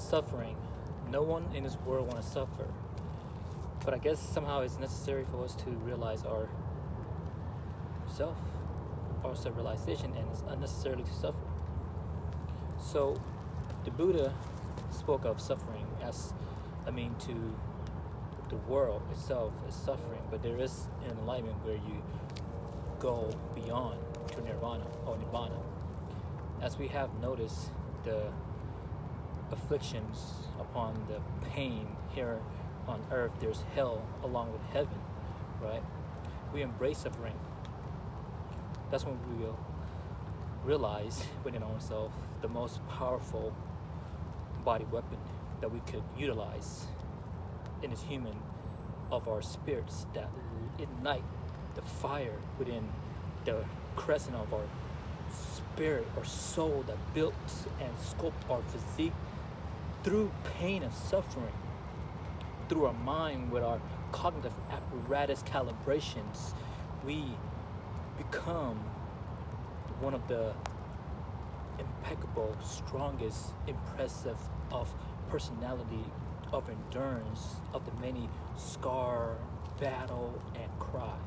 suffering. No one in this world want to suffer. But I guess somehow it's necessary for us to realize our self-realization, and it's unnecessarily to suffer. So the Buddha spoke of suffering as, to the world itself is suffering, but there is an enlightenment where you go beyond to nirvana or nibbana. As we have noticed, the afflictions upon the pain here on earth, there's hell along with heaven, right? We embrace suffering. That's when we will realize within ourselves the most powerful body weapon that we could utilize in this human of our spirits that ignite the fire within the crescent of our spirit or soul that built and sculpt our physique through pain and suffering, through our mind with our cognitive apparatus calibrations. We become one of the impeccable, strongest, impressive of personality, of endurance, of the many scar, battle, and cry,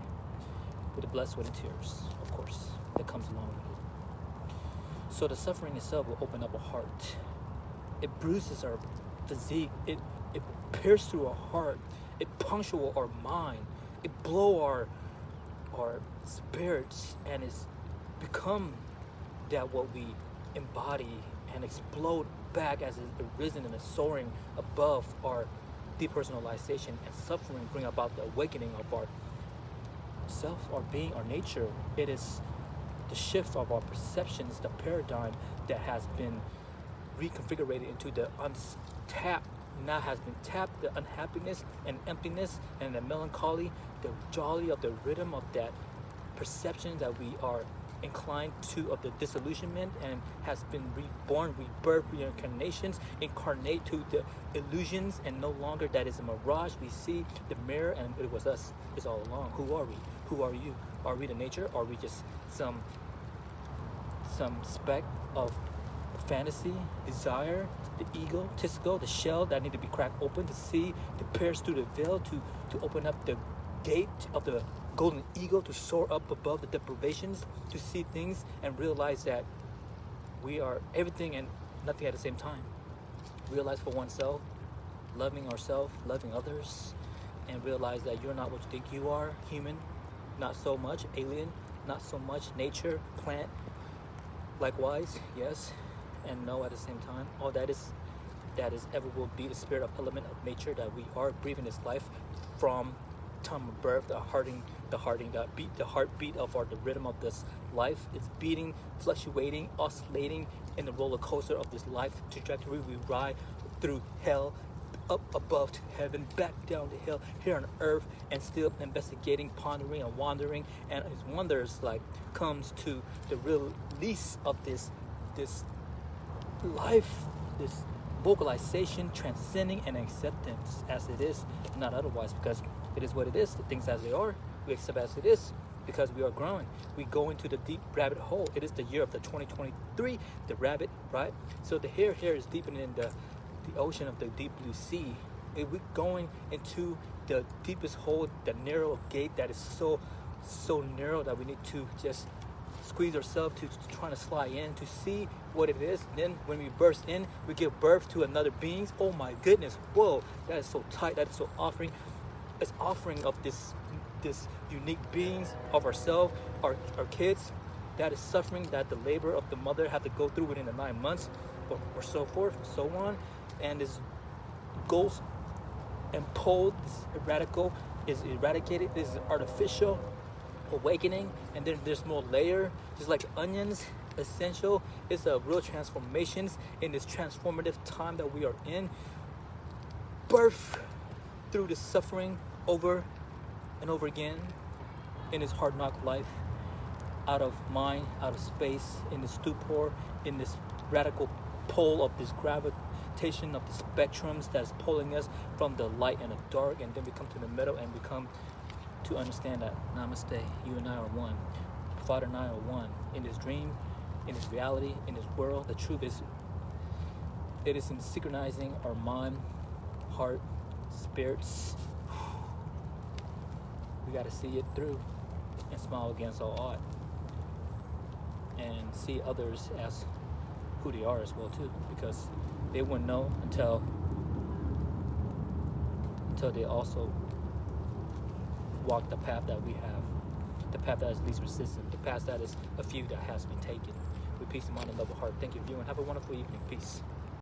with the blood, sweat, and tears, of course, that comes along with it. So the suffering itself will open up a heart. It bruises our physique. It pierces through our heart. It punctuates our mind. It blows our spirits, and it's become that what we embody and explode back as it's arisen and is soaring above our depersonalization, and suffering bring about the awakening of our self, our being, our nature. It is the shift of our perceptions, the paradigm that has been reconfigured into the untapped, now has been tapped, the unhappiness and emptiness and the melancholy, the jolly of the rhythm of that perception that we are inclined to, of the disillusionment, and has been reborn, rebirth, reincarnations, incarnate to the illusions, and no longer that is a mirage. We see the mirror, and it was us. It's all along. Who are we? Who are you? Are we the nature? Or are we just some speck of fantasy, desire, the egotistical, the shell that need to be cracked open to see, to pierce through the veil, to open up the gate of the golden eagle, to soar up above the deprivations, to see things and realize that we are everything and nothing at the same time. Realize for oneself, loving ourselves, loving others, and realize that you're not what you think you are, human, not so much, alien, not so much, nature, plant, likewise, yes and no at the same time. All that is ever will be the spirit of element of nature that we are breathing this life from time of birth. The heartbeat of the rhythm of this life is beating, fluctuating, oscillating in the roller coaster of this life trajectory. We ride through hell, up above to heaven, back down to hell, here on earth, and still investigating, pondering, and wandering. And his wonders comes to the release of this life, this vocalization, transcending, and acceptance as it is, not otherwise, because it is what it is. The things as they are, we accept as it is, because we are growing. We go into the deep rabbit hole. It is the year of the 2023, the rabbit, right? So the hair is deepening in the ocean of the deep blue sea. We're going into the deepest hole, the narrow gate that is so narrow that we need to just squeeze ourselves to trying to slide in to see what it is. Then when we burst in, we give birth to another beings. Oh my goodness, whoa, that is so tight, that is so offering. It's offering of this unique beings of ourselves, our kids, that is suffering, that the labor of the mother had to go through within the 9 months or so forth and so on. And this ghost and pole, this radical is eradicated. This is artificial awakening, and then there's more layer, just like onions, essential. It's a real transformations in this transformative time that we are in. Birth through the suffering over and over again in this hard knock life, out of mind, out of space, in this stupor, in this radical pole of this gravitation of the spectrums that's pulling us from the light and the dark, and then we come to the middle and we come to understand that namaste, you and I are one. Father and I are one. In this dream, in this reality, in this world, the truth is It is in synchronizing our mind, heart, spirits. We got to see it through and smile against all odds, and see others as who they are as well too, because they wouldn't know until they also walk the path that we have, the path that is least resistant, the path that is a few that has been taken. With peace of mind and love of heart. Thank you, everyone. Have a wonderful evening. Peace.